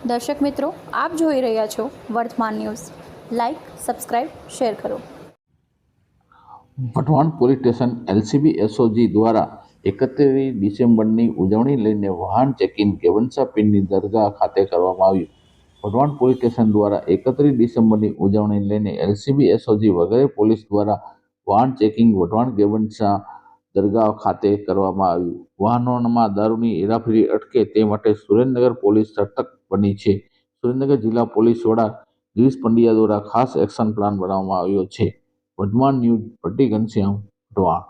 દર્શક મિત્રો, આપ જોઈ રહ્યા છો વર્તમાન ન્યૂઝ. લાઇક, સબસ્ક્રાઇબ, શેર કરો. Wadhwan police station LCB SOG દ્વારા 31 ડિસેમ્બરની ઉજવણી લઈને વાહન ચેકિંગ કેવનશા પીરની દરગાહ ખાતે કરવામાં આવ્યું. વઢવાણ પોલીસ સ્ટેશન દ્વારા 31 ડિસેમ્બરની ઉજવણી લઈને એલસીબી એસઓજી વગેરે પોલીસ દ્વારા વાહન ચેકિંગ વઢવાણ કેવનશા દરગાહ ખાતે કરવામાં આવ્યું. વાહનોમાં દારૂની હેરાફેરી અટકે તે માટે સુરેન્દ્રનગર પોલીસ સતર્ક બની છે. સુરેન્દ્રનગર જિલ્લા પોલીસ વડા ગિરીશ પંડ્યા દ્વારા ખાસ એક્શન પ્લાન બનાવવામાં આવ્યો છે. વર્તમાન ન્યૂઝ ભટ્ટી ઘનશ્યામ વઢવાણ.